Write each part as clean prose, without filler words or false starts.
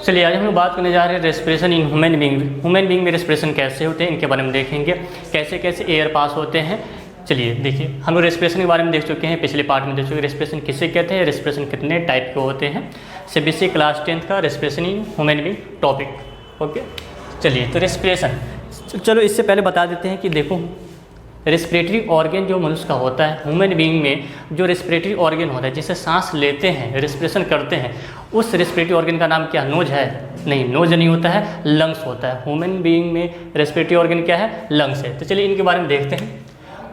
चलिए आज हम लोग बात करने जा रहे हैं respiration in human being. Human being में रेस्पिरेशन कैसे होते हैं इनके बारे में देखेंगे, कैसे कैसे एयर पास होते हैं। चलिए देखिए, हम लोग रेस्पिरेशन के बारे में देख चुके हैं, पिछले पार्ट में देख चुके हैं रेस्पिरेशन किसे कहते हैं, रेस्पिरेशन कितने टाइप के होते हैं। सीबीएसई क्लास 10th का respiration in human being topic. Okay चलिए, तो रेस्पिरेशन, चलो इससे पहले बता देते हैं कि देखो रेस्पिरेटरी ऑर्गन जो मनुष्य का होता है, ह्यूमन बीइंग में जो रेस्पिरेटरी ऑर्गन होता है जिससे सांस लेते हैं, रेस्पिरेशन करते हैं, उस रेस्पिरेटरी ऑर्गन का नाम क्या, नोज है? नहीं, नोज नहीं होता है, लंग्स होता है। ह्यूमन बीइंग में रेस्पिरेटरी ऑर्गन क्या है, लंग्स है। तो चलिए इनके बारे में देखते हैं।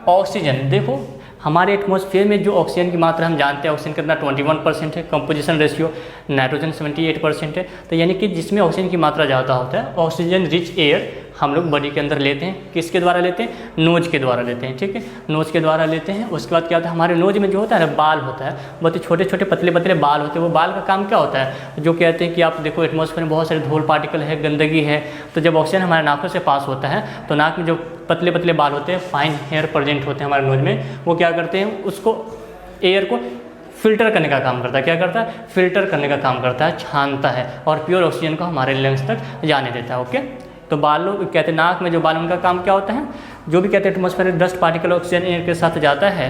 ऑक्सीजन, देखो हमारे एटमॉस्फेयर में जो ऑक्सीजन की मात्रा हम जानते हैं, ऑक्सीजन कितना 21% है, कंपोजिशन रेशियो नाइट्रोजन 78% है। तो यानी कि जिसमें ऑक्सीजन की मात्रा ज़्यादा होता है, ऑक्सीजन रिच एयर हम लोग बॉडी के अंदर लेते हैं। किसके द्वारा लेते हैं? नोज के द्वारा लेते हैं। ठीक है, नोज के द्वारा लेते हैं। उसके बाद क्या होता है, हमारे नोज में जो होता है ना, बाल होता है, बहुत ही छोटे छोटे पतले पतले बाल होते हैं। वो बाल का काम क्या होता है, जो कहते हैं कि आप देखो एटमॉस्फेयर में बहुत सारे धूल पार्टिकल है, गंदगी है, तो जब ऑक्सीजन हमारे नाकों से पास होता है तो नाक में जो पतले पतले बाल होते हैं, फाइन हेयर प्रेजेंट होते हैं हमारे नोज में, वो क्या करते हैं, उसको एयर को फिल्टर करने का काम करता है। क्या करता है? फिल्टर करने का काम करता है, छानता है और प्योर ऑक्सीजन को हमारे लंग्स तक जाने देता है। ओके, तो बालों कहते हैं, नाक में जो बाल, उनका काम क्या होता है, जो भी कहते हैं एटमॉस्फेयर में डस्ट पार्टिकल ऑक्सीजन एयर के साथ जाता है,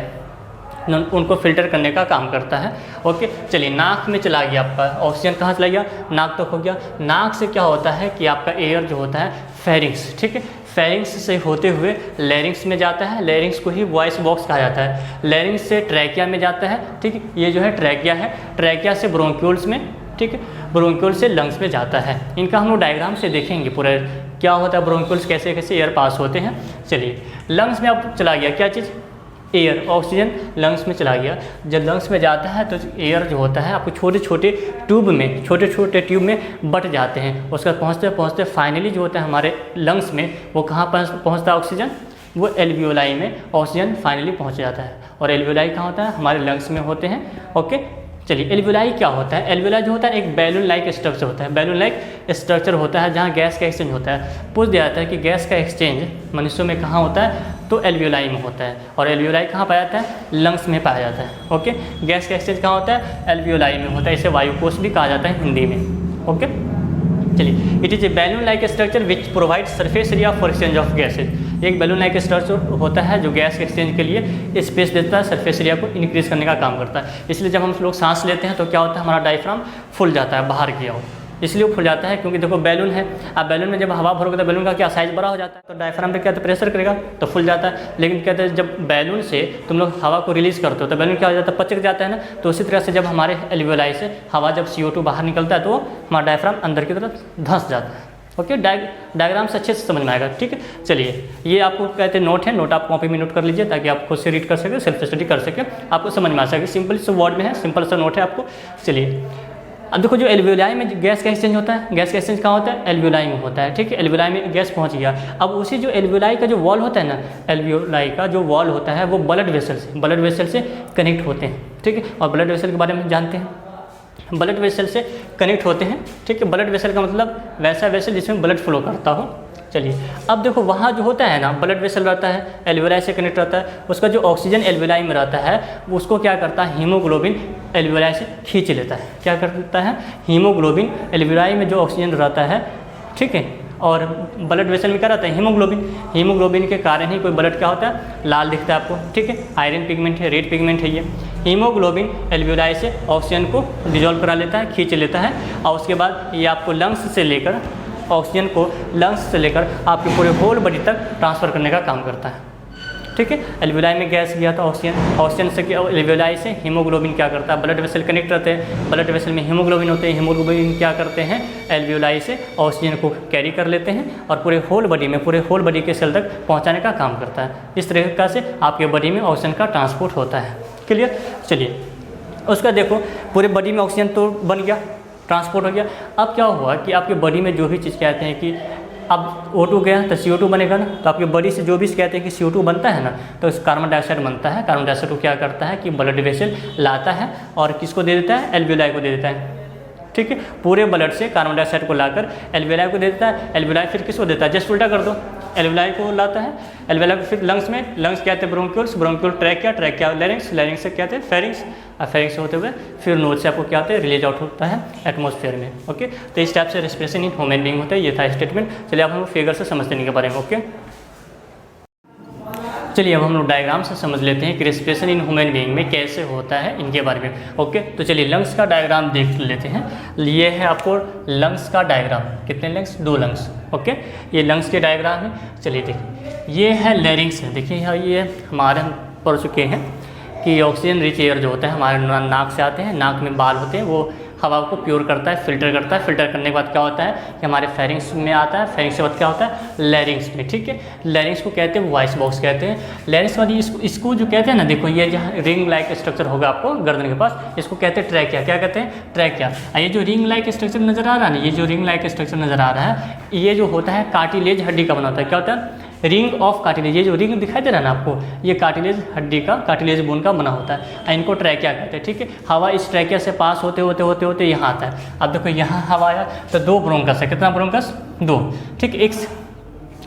उनको फिल्टर करने का काम करता है। ओके चलिए, नाक में चला गया आपका ऑक्सीजन, कहाँ चला गया, नाक तक हो गया। नाक से क्या होता है कि आपका एयर जो होता है फेरिंग्स, ठीक है, फेरिंग्स से होते हुए लैरिंग्स में जाता है। लैरिंग्स को ही वॉइस बॉक्स कहा जाता है। लैरिंग्स से ट्रैकिया में जाता है। ठीक है, ये जो है ट्रैकिया है, ट्रैकिया से ब्रोंक्यूल्स में, ठीक है, ब्रोंक्यूल से लंग्स में जाता है। इनका हम लोग डायग्राम से देखेंगे पूरा क्या होता है, ब्रोंक्यूल्स कैसे कैसे एयर पास होते हैं। चलिए, लंग्स में अब चला गया क्या चीज़, एयर, ऑक्सीजन लंग्स में चला गया। जब लंग्स में जाता है तो एयर जो होता है आपको छोटे छोटे ट्यूब में, छोटे छोटे ट्यूब में बट जाते हैं। उसका पहुँचते पहुँचते फाइनली जो होता है हमारे लंग्स में, वो कहाँ पहुँचता है ऑक्सीजन, वो एल्वियोलाई में ऑक्सीजन फाइनली पहुँच जाता है। और एल्वियोलाई कहाँ होता है, हमारे लंग्स में होते हैं। ओके चलिए, एल्वियोलाई क्या होता है, एल्वियोलाई जो होता है एक बैलून लाइक स्ट्रक्चर होता है। बैलून लाइक स्ट्रक्चर होता है जहाँ गैस का एक्सचेंज होता है। पूछ दिया जाता है कि गैस का एक्सचेंज मनुष्यों में कहाँ होता है, तो एल्वियोलाई में होता है। और एल्वियोलाई कहाँ पाया जाता है, लंग्स में पाया जाता है। ओके, गैस का एक्सचेंज कहाँ होता है, एल्वियोलाई में होता है। इसे वायुकोश भी कहा जाता है हिंदी में। ओके चलिए, it is a balloon like structure which provide surface area for exchange of gases. एक बैलून लाइक स्ट्रक्चर होता है जो गैस के एक्सचेंज के लिए स्पेस देता है, सरफेस एरिया को इंक्रीज करने का काम करता है। इसलिए जब हम लोग सांस लेते हैं तो क्या होता है, हमारा डायफ्राम फुल जाता है बाहर की ओर। इसलिए वो फुल जाता है क्योंकि देखो बैलून है, अब बैलून में जब हवा भरोगे तो बैलून का क्या साइज बड़ा हो जाता है, तो डायफ्राम पे क्या तो प्रेशर करेगा तो फुल जाता है। लेकिन कहते हैं जब बैलून से तुम लोग हवा को रिलीज़ करते हो तो बैलून क्या हो जाता है, पचक जाता है ना। तो उसी तरह से जब हमारे एल्वियोलाई से हवा जब CO2 बाहर निकलता है तो हमारा डायफ्राम अंदर की तरफ धंस जाता है। ओके, डायग्राम से अच्छे से समझ में आएगा। ठीक है, चलिए ये आपको कहते हैं नोट है, नोट आप कॉपी में नोट कर लीजिए ताकि आप खुद से रीड कर सके, सेल्फ स्टडी कर सके, आपको समझ में आ सके। सिंपल से वर्ड में है, सिंपल सा नोट है आपको। चलिए अब देखो, जो एल्वियोलाई में गैस का एक्सचेंज होता है, गैस का एक्सचेंज कहाँ होता है, एल्वियोलाई में होता है। ठीक है, एल्वियोलाई में गैस पहुँच गया। अब उसी जो एल्वियोलाई का जो वॉल होता है ना, एल्वियोलाई का जो वॉल होता है वो ब्लड वेसल से कनेक्ट होते हैं। ठीक है, और ब्लड वेसल के बारे में जानते हैं, ब्लड वेसल से कनेक्ट होते हैं। ठीक है, ब्लड वेसल का मतलब वैसा वेसल जिसमें ब्लड फ्लो करता हो। चलिए अब देखो, वहाँ जो होता है ना, ब्लड वेसल रहता है, एल्वियोलाई से कनेक्ट रहता है, उसका जो ऑक्सीजन एल्वियोलाई में रहता है उसको क्या करता है, हीमोग्लोबिन एल्वियोलाई से खींच लेता है। क्या करता है, हीमोग्लोबिन एल्वियोलाई में जो ऑक्सीजन रहता है, ठीक है, और ब्लड वेसल में क्या रहता है, हीमोग्लोबिन के कारण ही कोई ब्लड क्या होता है, लाल दिखता है आपको। ठीक है, आयरन पिगमेंट है, रेड पिगमेंट है ये। हीमोग्लोबिन एल्वियोलाई से ऑक्सीजन को डिजोल्व करा लेता है, खींच लेता है, और उसके बाद ये आपको लंग्स से लेकर, ऑक्सीजन को लंग्स से लेकर आपके पूरे होल बॉडी तक ट्रांसफ़र करने का काम करता है। ठीक है, एल्वियोलाई में गैस गया था ऑक्सीजन से, एल्वियोलाई से हीमोग्लोबिन क्या करता है, ब्लड वेसल कनेक्ट रहते हैं, ब्लड वेसल में हीमोग्लोबिन होते हैं, हीमोग्लोबिन क्या करते हैं, एल्वियोलाई से ऑक्सीजन को कैरी कर लेते हैं और पूरे होल बॉडी के सेल तक पहुंचाने का काम करता है। इस तरीके से आपके बॉडी में ऑक्सीजन का ट्रांसपोर्ट होता है। क्लियर, चलिए उसका देखो, पूरे बॉडी में ऑक्सीजन तो बन गया, ट्रांसपोर्ट हो गया। अब क्या हुआ कि आपके बॉडी में जो भी चीज़ कहते हैं कि अब O2 गया तो CO2 बनेगा ना, तो आपके बॉडी से जो भी कहते हैं कि CO2 बनता है ना, तो कार्बन डाइऑक्साइड बनता है। कार्बन डाइऑक्साइड को क्या करता है कि ब्लड वेसल लाता है और किसको दे देता है, एल्वियोलाई को दे देता है। ठीक है, पूरे ब्लड से कार्बन डाइऑक्साइड को लाकर एल्वियोलाई को दे देता है। एल्वियोलाई फिर किसको देता है, जस्ट उल्टा कर दो, एल्विलाई को लाता है, एल्विलाई को फिर लंग्स में, लंग्स क्या आते हैं ब्रोंक्यूल्स, ब्रोंक्यूल ट्रैकिया, ट्रैकिया लैरिंग्स, लैरिंग्स से क्या आते हैं फेरिंग्स, और फेरिंग्स से होते हुए फिर नोज से आपको क्या होता है रिलीज आउट होता है एटमॉस्फेयर में। ओके, तो इस टाइप से रेस्पिरेशन इन ह्यूमन बीइंग होता है। ये था स्टेटमेंट। चलिए अब हम फिगर से समझते हैं इनके बारे में। ओके, चलिए अब हम लोग डायग्राम से समझ लेते हैं कि रेस्पिरेशन इन ह्यूमन बीइंग में कैसे होता है इनके बारे में। ओके, तो चलिए लंग्स का डायग्राम देख लेते हैं। ये है आपको लंग्स का डायग्राम। कितने लंग्स? 2 लंग्स। ओके, ये लंग्स के डायग्राम है। चलिए देखिए, ये है लैरिंग्स है। देखिए यहाँ ये हमारे हम पढ़ चुके हैं कि ऑक्सीजन रिच एयर जो होता है हमारे नाक से आते हैं, नाक में बाल होते हैं, वो हवा को प्योर करता है, फिल्टर करता है। फिल्टर करने के बाद क्या होता है कि हमारे फेरिंग्स में आता है, फेरिंग्स के बाद क्या होता है लैरिंग्स में। ठीक है, लैरिंग्स को कहते हैं वॉइस बॉक्स कहते हैं। लैरिंग्स के बाद इसको जो कहते हैं ना, देखो ये जहाँ रिंग लाइक स्ट्रक्चर होगा आपको गर्दन के पास, इसको कहते हैं ट्रैकिया। क्या कहते हैं? ट्रैकिया। ये जो रिंग लाइक स्ट्रक्चर नज़र आ रहा है ना, ये जो रिंग लाइक स्ट्रक्चर नज़र आ रहा है, ये जो होता है कार्टिलेज हड्डी का बना होता है। क्या होता है? Ring of cartilage. ये जो रिंग दिखाई दे रहा है ना आपको, ये कार्टिलेज हड्डी का, कार्टिलेज बोन का बना होता है। इनको ट्रैकिया कहते हैं। ठीक है, हवा इस ट्रैकिया से पास होते होते होते होते यहाँ आता है। अब देखो यहाँ हवा आया तो 2 ब्रोंकस है। कितना ब्रोंकस? 2। ठीक, एक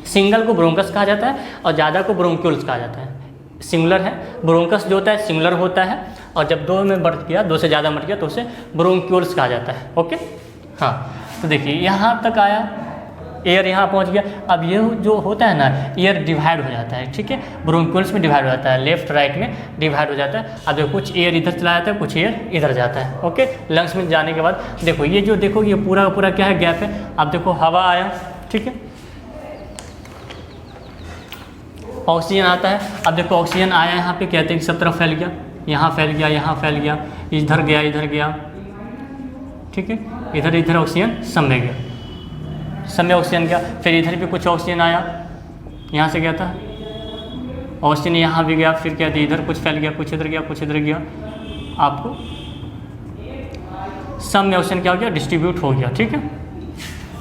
सिंगल को ब्रोंकस कहा जाता है और ज़्यादा को ब्रोंक्यूल्स कहा जाता है। सिंगुलर है, ब्रोंकस जो होता है सिंगुलर होता है, और जब 2 में बढ़ गया, 2 से ज़्यादा बढ़ गया तो उसे ब्रोंक्यूल्स कहा जाता है। ओके, हाँ, तो देखिए यहाँ तक आया, एयर यहाँ पहुँच गया। अब ये जो होता है ना, एयर डिवाइड हो जाता है। ठीक है, ब्रोंक्यूल्स में डिवाइड हो जाता है, लेफ्ट राइट में डिवाइड हो जाता है। अब देखो कुछ एयर इधर चला जाता है, कुछ एयर इधर जाता है। ओके, लंग्स में जाने के बाद देखो ये जो देखो ये पूरा का पूरा क्या है, गैप है। अब देखो हवा आया, ठीक है, ऑक्सीजन आता है। अब देखो ऑक्सीजन आया यहाँ पे, कहते हैं कि सब तरफ फैल गया, यहाँ फैल गया, यहाँ फैल गया, इधर गया, इधर गया। ठीक है, इधर इधर ऑक्सीजन सब में गया, सब में ऑक्सीजन गया। फिर इधर भी कुछ ऑक्सीजन आया, यहाँ से गया था ऑक्सीजन, यहाँ भी गया। फिर क्या था, इधर कुछ फैल गया, कुछ इधर गया, कुछ इधर गया। आपको सब में ऑक्सीजन क्या हो गया, डिस्ट्रीब्यूट हो गया। ठीक है,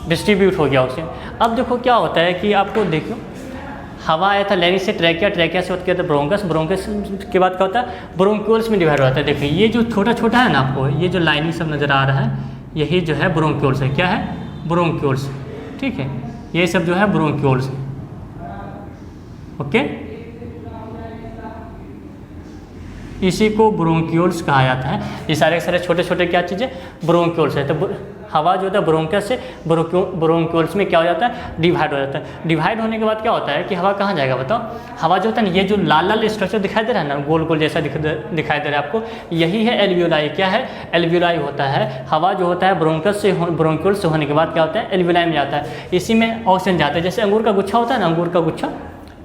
डिस्ट्रीब्यूट हो गया ऑक्सीजन। अब देखो क्या होता है कि आपको देखो हवा आया था लैरिंग्स से ट्रैकिया, ट्रैकिया से होता है ब्रोंकस, ब्रोंकस के बाद क्या होता है ब्रोंक्यूल्स में डिवाइड होता है। देखिए ये जो छोटा छोटा है ना आपको, ये जो लाइनिंग सब नज़र आ रहा है, यही जो है ब्रोंक्यूल्स है। क्या है? ब्रोंक्यूल्स। ठीक है, ये सब जो है ब्रोंक्यूल्स है। ओके, इसी को ब्रोंक्यूल्स कहा जाता है। ये सारे सारे छोटे छोटे क्या चीज़ें ब्रोंक्यूल्स है। तो हवा जो होता है ब्रोंकस से ब्रोंक्यूल्स में क्या हो जाता है, डिवाइड हो जाता है। डिवाइड होने के बाद क्या होता है कि हवा कहाँ जाएगा बताओ? हवा जो होता है ना, ये जो लाल लाल स्ट्रक्चर दिखाई दे रहा है ना, गोल गोल जैसा दिखाई दे रहा है आपको, यही है एल्वियोलाई। क्या है? एल्वियोलाई होता है। हवा जो होता है ब्रोंकस से ब्रोंक्यूल्स से होने के बाद क्या होता है, एल्वियोलाई में जाता है। इसी में ऑक्सीजन जाता है। जैसे अंगूर का गुच्छा होता है ना, अंगूर का गुच्छा,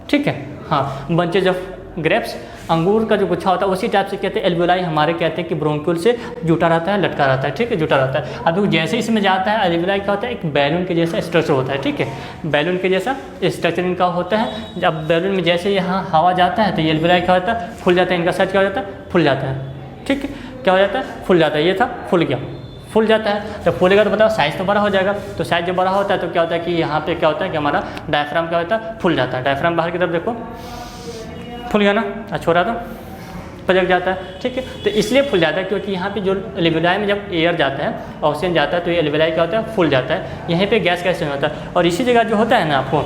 ठीक है, हाँ, बंचेज ऑफ ग्रेप्स, अंगूर का जो गुच्छा होता है उसी टाइप से कहते हैं एल्वियोलाई हमारे कहते हैं कि ब्रोंक्यूल से जुटा रहता है, लटका रहता है। ठीक है, जुटा रहता है। अब जैसे इसमें जाता है एल्वियोलाई क्या होता है, एक बैलून के जैसा स्ट्रक्चर होता है। ठीक है, बैलून के जैसा स्ट्रक्चर इनका होता है। जब बैलून में जैसे यहाँ हवा जाता है तो ये एल्वियोलाई क्या होता है, खुल जाता है। इनका साइज क्या हो जाता है, फुल जाता है। ठीक है, क्या हो जाता है, फुल जाता है। ये था फुल गया, फुल जाता है। जब फूलेगा तो बताओ साइज़ तो बड़ा हो जाएगा। तो साइज़ जब बड़ा होता है तो क्या होता है कि यहाँ पे क्या होता है कि हमारा डायफ्राम क्या होता है, फुल जाता है। डायफ्राम बाहर की तरफ देखो, फुल गया ना, छोड़ा तो पजक जाता है। ठीक है, तो इसलिए फुल जाता है क्योंकि यहाँ पे जो एल्वियोलाई में जब एयर जाता है, ऑक्सीजन जाता है, तो ये एल्वियोलाई क्या होता है, फुल जाता है। यहीं पे गैस का एक्सचेंज होता है। और इसी जगह जो होता है ना आपको,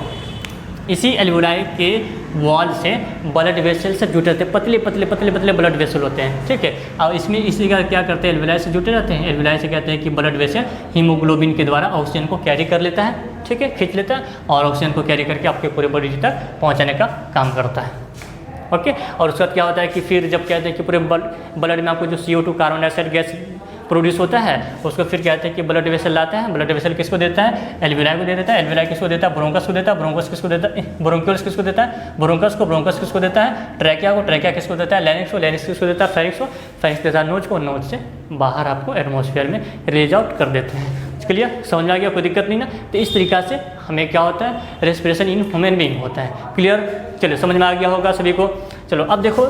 इसी एल्वियोलाई के वॉल से ब्लड वेसल से जुटे रहते हैं, पतले पतले पतले पतले ब्लड वेसल होते हैं। ठीक है, और इसमें इसी जगह क्या करते हैं, एल्वियोलाई से जुटे रहते हैं। एल्वियोलाई से कहते हैं कि ब्लड वेसल हीमोग्लोबिन के द्वारा ऑक्सीजन को कैरी कर लेता है। ठीक है, खींच लेता है और ऑक्सीजन को कैरी करके आपके पूरे बॉडी तक पहुँचाने का काम करता है। ओके, और उसके बाद क्या होता है कि फिर जब कहते हैं कि पूरे ब्लड में आपको जो CO2 carbon dioxide gas produce होता है, उसको फिर कहते हैं कि ब्लड वेसल लाता है। ब्लड वेसल किसको देता है, एल्वियोलाई को दे देता है। एल्वियोलाई किसको देता है, ब्रोंकस को देता है। ब्रोंकस किसको देता है, ब्रोंक्यूल्स किसको देता है, ब्रोंकस को। ब्रोंकस किसको देता है, ट्रैकिया को। ट्रैकिया किसको देता है, लैरिंक्स को। लैरिंक्स किसको देता है, फेरिंक्स को। फेरिंक्स देता है नोज को। नोज से बाहर आपको एटमॉस्फेयर में रिलीज आउट कर देते हैं। क्लियर, समझ में आ गया, कोई दिक्कत नहीं ना। तो इस तरीक़ा से हमें क्या होता है, रेस्पिरेशन इन ह्यूमन बीइंग होता है। क्लियर, चलो समझ में आ गया होगा सभी को। चलो अब देखो,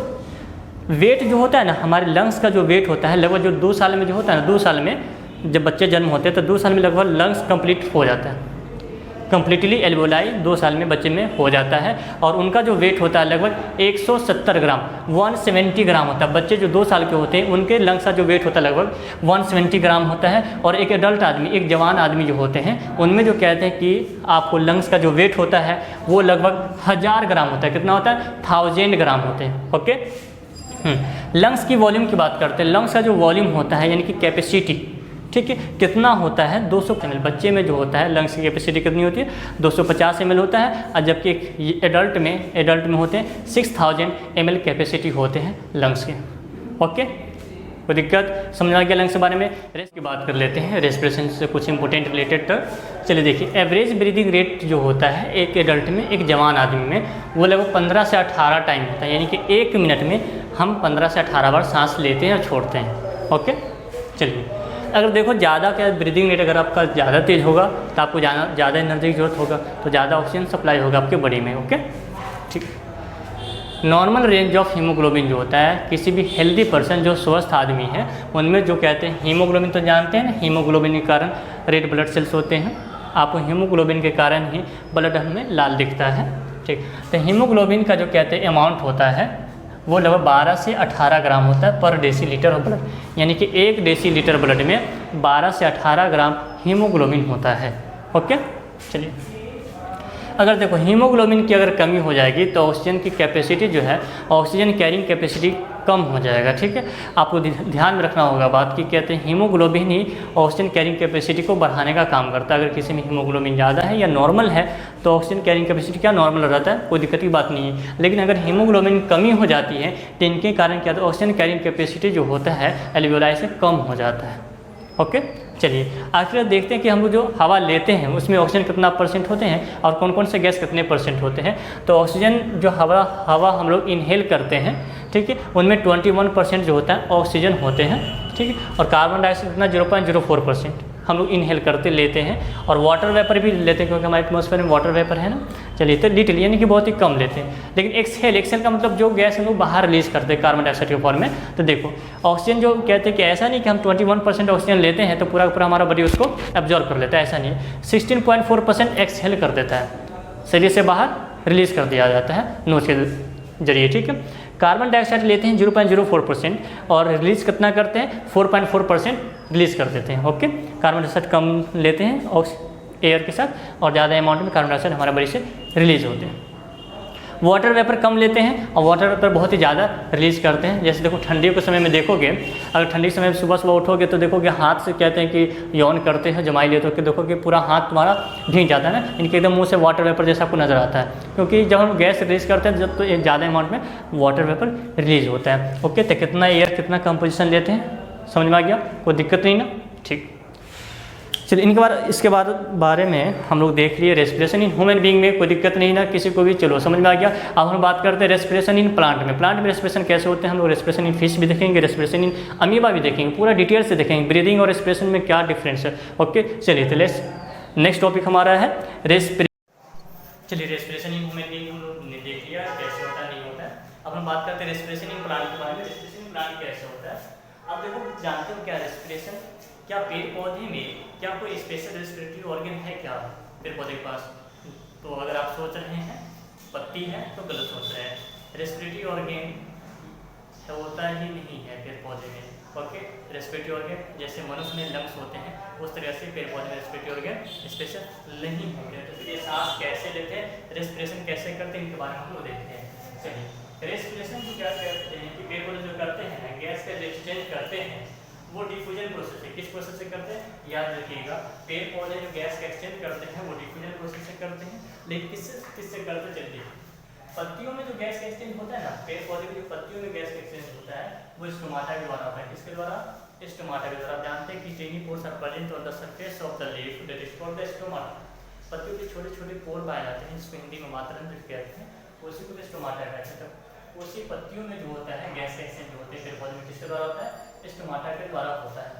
वेट जो होता है ना, हमारे लंग्स का जो वेट होता है लगभग जो 2 साल में जो होता है ना, 2 साल में जब बच्चे जन्म होते हैं तो 2 साल में लगभग लंग्स कंप्लीट हो जाता है। कम्प्लीटली एल्वोलाई 2 साल में बच्चे में हो जाता है। और उनका जो वेट होता है लगभग 170 ग्राम 170 ग्राम होता है। बच्चे जो 2 साल के होते हैं उनके लंग्स का जो वेट होता है लगभग 170 ग्राम होता है। और एक एडल्ट आदमी, एक जवान आदमी जो होते हैं उनमें जो कहते हैं कि आपको लंग्स का जो वेट होता है वो लगभग 1000 ग्राम होता है। कितना होता है? 1000 ग्राम होते हैं। ओके, लंग्स की वॉल्यूम की बात करते हैं। लंग्स का जो वॉल्यूम होता है यानी कि कैपेसिटी, ठीक है, कितना होता है? 200 ml। बच्चे में जो होता है लंग्स की कैपेसिटी कितनी होती है? 250 ml होता है। और जबकि एक एडल्ट में होते हैं 6000 ml कैपेसिटी होते हैं लंग्स के। ओके, कोई दिक्कत? समझ आ गया लंग्स के बारे में। रेस्ट की बात कर लेते हैं, रेस्पिरेशन से कुछ इंपॉर्टेंट रिलेटेड टर्म। चलिए देखिए, एवरेज ब्रीदिंग रेट जो होता है एक एडल्ट में, एक जवान आदमी में, वो लगभग 15 से 18 टाइम होता है। यानी कि 1 मिनट में हम 15 से 18 बार सांस लेते हैं और छोड़ते हैं। ओके, चलिए अगर देखो ज़्यादा क्या ब्रीदिंग रेट अगर आपका ज़्यादा तेज़ होगा तो आपको ज़्यादा एनर्जी की जरूरत होगा, तो ज़्यादा ऑक्सीजन सप्लाई होगा आपके बॉडी में। ओके, ठीक। नॉर्मल रेंज ऑफ हीमोग्लोबिन जो होता है किसी भी हेल्दी पर्सन जो स्वस्थ आदमी है उनमें जो कहते हैं हीमोग्लोबिन, तो जानते हैं ना, हीमोग्लोबिन के कारण रेड ब्लड सेल्स होते हैं। आपको हीमोग्लोबिन के कारण ही ब्लड हमें लाल दिखता है। ठीक, तो हीमोग्लोबिन का जो कहते हैं अमाउंट होता है वो लगभग 12 से 18 ग्राम होता है पर डेसीलीटर ऑफ ब्लड। यानी कि 1 डेसीलीटर ब्लड में 12 से 18 ग्राम हीमोग्लोबिन होता है। ओके, चलिए अगर देखो हीमोग्लोबिन की अगर कमी हो जाएगी तो ऑक्सीजन की कैपेसिटी जो है, ऑक्सीजन कैरिंग कैपेसिटी कम हो जाएगा। ठीक है, आपको ध्यान में रखना होगा बात की, कहते हैं हीमोग्लोबिन ही ऑक्सीजन कैरिंग कैपेसिटी को बढ़ाने का काम करता है। अगर किसी में हीमोग्लोबिन ज़्यादा है या नॉर्मल है तो ऑक्सीजन कैरिंग कैपेसिटी क्या नॉर्मल रहता है, कोई दिक्कत की बात नहीं है। लेकिन अगर हीमोग्लोबिन कमी हो जाती है तो इनके कारण क्या होता है, ऑक्सीजन कैरिंग कैपेसिटी जो होता है एल्वियोलाई से कम हो जाता है। ओके, चलिए आखिर देखते हैं कि हम लोग जो हवा लेते हैं उसमें ऑक्सीजन कितना % होते हैं और कौन कौन से गैस कितने % होते हैं। तो ऑक्सीजन जो हवा हम लोग इनहेल करते हैं, ठीक है, उनमें 21% जो होता है ऑक्सीजन होते हैं। ठीक है, और कार्बन डाइऑक्साइड कितना 0.04% हम लोग इनहेल करते लेते हैं। और वाटर वेपर भी लेते हैं क्योंकि हमारे एटमॉस्फेयर में वाटर वेपर है ना। चलिए तो लिटिल यानी कि बहुत ही कम लेते हैं। लेकिन एक्सहेल का मतलब जो गैस हम लोग बाहर रिलीज़ करते हैं कार्बन डाइऑक्साइड के फॉर्म में। तो देखो ऑक्सीजन जो कहते हैं कि ऐसा नहीं कि हम 21% ऑक्सीजन लेते हैं तो पूरा पूरा हमारा बॉडी उसको एब्जॉर्ब कर लेता है, ऐसा नहीं है। 16.4% एक्सहेल कर देता है, शरीर से बाहर रिलीज़ कर दिया जाता है नोज के जरिए। ठीक है, कार्बन डाइऑक्साइड लेते हैं 0.04% और रिलीज़ कितना करते हैं 4.4% रिलीज़ कर देते हैं। ओके, कार्बन डाइऑक्साइड कम लेते हैं एयर के साथ और ज़्यादा अमाउंट में कार्बन डाइऑक्साइड हमारे बॉडी से रिलीज़ होते हैं। वाटर वेपर कम लेते हैं और वाटर वेपर बहुत ही ज़्यादा रिलीज़ करते हैं। जैसे देखो ठंडियों के समय में देखोगे, अगर ठंडी के समय में सुबह सुबह उठोगे तो देखोगे हाथ से कहते हैं कि यौन करते हैं, जमाई लेते हो कि देखोगे पूरा हाथ तुम्हारा भीग जाता है ना, इनके एकदम मुंह से वाटर वेपर जैसा आपको नज़र आता है। क्योंकि जब हम गैस रिलीज़ करते हैं जब तो एक ज़्यादा अमाउंट में वाटर वेपर रिलीज़ होता है। ओके, तो कितना एयर कितना कंपोजिशन लेते हैं समझ में आ गया, कोई दिक्कत नहीं ना। ठीक, चलिए इसके बारे में हम लोग देख लिए रेस्पिरेशन इन ह्यूमन बीइंग में, कोई दिक्कत नहीं ना किसी को भी, चलो समझ में आ गया। अब हम बात करते हैं रेस्पिरेशन इन प्लांट में। प्लांट में रेस्पिरेशन कैसे होते हैं, हम लोग रेस्पिरेशन इन फिश भी देखेंगे, रेस्पिरेशन इन अमीबा भी देखेंगे, पूरा डिटेल से देखेंगे ब्रीदिंग और रेस्पिरेशन में क्या डिफरेंस है। ओके, चलिए तो नेक्स्ट टॉपिक हमारा है चलिए रेस्पिरेशन इन ह्यूमन बीइंग हम लोग ने देख लिया कैसे होता है नहीं होता है। अब हम बात करते हैं रेस्पिरेशन इन प्लांट के बारे में। रेस्पिरेशन इन प्लांट कैसे होता है, अब देखो जानते हो क्या रेस्पिरेशन, क्या पेड़ पौधे में क्या कोई स्पेशल रेस्पिरेटरी ऑर्गन है क्या पेड़ पौधे के पास? तो अगर आप सोच रहे हैं पत्ती है तो गलत सोच रहे हैं, रेस्पिरेटरी ऑर्गन होता ही नहीं है पेड़ पौधे में। ओके, रेस्पिरेटरी ऑर्गन जैसे मनुष्य में लंग्स होते हैं उस तरह से पेड़ पौधे में रेस्पिरेटरी ऑर्गन स्पेशल नहीं होते। तो फिर ये सांस कैसे लेते हैं, रेस्पिरेशन कैसे करते हैं, इनके बारे में हम लोग देखते हैं। चलिए रेस्पिरेशन को क्या कहते हैं कि पेड़ पौधे जो करते हैं गैस का एक्सचेंज करते हैं वो डिफ्यूजन प्रोसेस है। किस प्रोसेस से करते हैं याद रखिएगा, पेड़ पौधे जो गैस का एक्सचेंज करते हैं वो डिफ्यूजन प्रोसेस से करते हैं। लेकिन किससे करते चलिए, पत्तियों में जो गैस का एक्सचेंज होता है ना, पेड़ पौधे की जो पत्तियों में गैस का एक्सचेंज होता है वो स्टोमाटा के द्वारा होता है। किसके द्वारा? स्टोमाटा के द्वारा। आप जानते हैं कि tiny pores are present on the surface of the leaf that is called the stomata. पत्तियों के छोटे छोटे पोर पाए जाते हैं जिसको हिंदी में मात्रन कहते हैं, उसी को स्टोमाटा कहते हैं। उसी पत्तियों में जो होता है गैस का एक्सचेंज होते हैं पेड़ पौधे में किसके द्वारा होता है? स्टोमाटा के द्वारा होता है।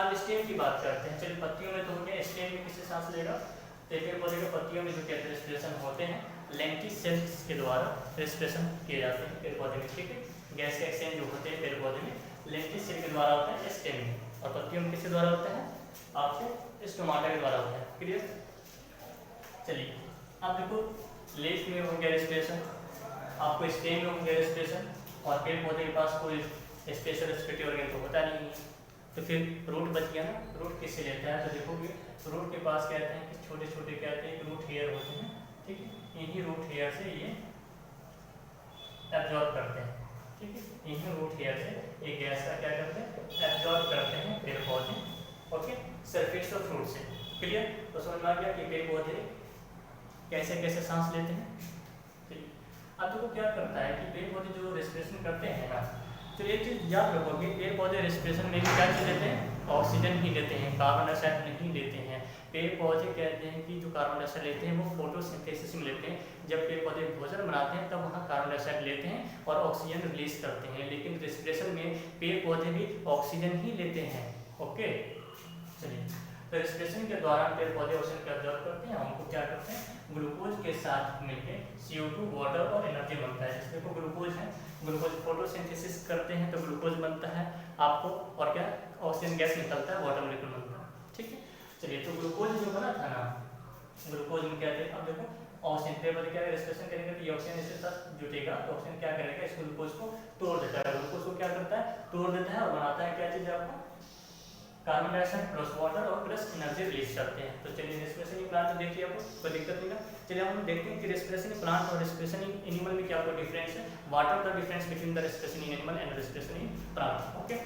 अब स्टेम की बात करते हैं। चलिए पत्तियों में तो हो गया, स्टेम में किससे सांस लेगा? पेड़ पौधे के पत्तियों में जो कहते हैं रेस्पिरेशन होते हैं लेंटिसेल्स के द्वारा रेस्पिरेशन किए जाते हैं पेड़ पौधे में। ठीक है, गैस के एक्सचेंज जो होते हैं पेड़ पौधे में लेंटिसेल के द्वारा होता है स्टेम में, और पत्तियों में किसके द्वारा होता है? आपके स्टोमाटा के द्वारा होता है। क्लियर? चलिए अब देखो, लीफ में हो गया रेस्पिरेशन, आपको स्टेम में हो गया रेस्पिरेशन, और पेड़ पौधे के पास कोई स्पेशल रेस्पिरेटरी ऑर्गन तो होता नहीं है, तो फिर रूट बच गया ना। रूट किससे लेता है, तो देखोगे रूट के पास कहते हैं कि छोटे छोटे कहते हैं कि रूट हेयर होते हैं, ठीक है, इन्हीं रूट हेयर से ये एब्जॉर्ब करते हैं, ठीक है, इन्हीं रूट हेयर से एक गैस का क्या करते हैं, एब्जॉर्ब करते हैं पेड़ पौधे, ओके, सरफेस ऑफ फ्रूट से। क्लियर? तो समझ में आ गया कि पेड़ पौधे कैसे कैसे सांस लेते हैं। ठीक, अब देखो क्या करता है कि पेड़ पौधे जो रेस्पिरेशन करते हैं ना, तो एक चीज़ याद रखोगे, पेड़ पौधे रेस्पिरेशन में भी क्या चीज़ लेते हैं, ऑक्सीजन ही लेते हैं, कार्बन डाइऑक्साइड नहीं लेते हैं। पेड़ पौधे कहते हैं कि जो कार्बन डाइऑक्साइड लेते हैं वो फोटोसिंथेसिस में लेते हैं। जब पेड़ पौधे भोजन बनाते हैं तब वहाँ कार्बन डाइऑक्साइड लेते हैं और ऑक्सीजन रिलीज करते हैं, लेकिन रेस्पिरेशन में पेड़ पौधे भी ऑक्सीजन ही लेते हैं। ओके, चलिए, तो रेस्पिरेशन के दौरान पेड़ पौधे ऑक्सीजन को एब्जॉर्ब करते हैं, हमको क्या करते हैं, ग्लूकोज के साथ मिलकर CO2, वाटर और एनर्जी बनता है। इसमें को ग्लूकोज है, ग्लूकोज फोटोसिंथेसिस करते हैं तो ग्लूकोज बनता है आपको, और क्या, ऑक्सीजन गैस निकलता है, वाटर मॉलिक्यूल बनता है। ठीक है, चलिए, तो ग्लूकोज जो बना था ना, ग्लूकोज में क्या थे, अब देखो ऑक्सीजन पेड़ पौधे क्या रेस्पिरेशन करेंगे तो ये ऑक्सीजन इसके साथ जुटेगा, तो ऑक्सीजन क्या करेगा, इस ग्लूकोज को तोड़ देता है, ग्लूकोज को क्या करता है, तोड़ देता है और बनाता है क्या चीज़ आपको, कार्बन डाइऑक्साइड प्लस वाटर और प्लस एनर्जी रिलीज करते हैं। तो चलिए रेस्पिरेशन प्लांट देखिए, आपको कोई दिक्कत नहीं ना। चलिए हम देखते हैं कि रेस्पिरेशन प्लांट और रेस्पिरेशन इन एनिमल में क्या कोई डिफरेंस है, what are the difference between the respiration in animal and respiration in plant. Okay,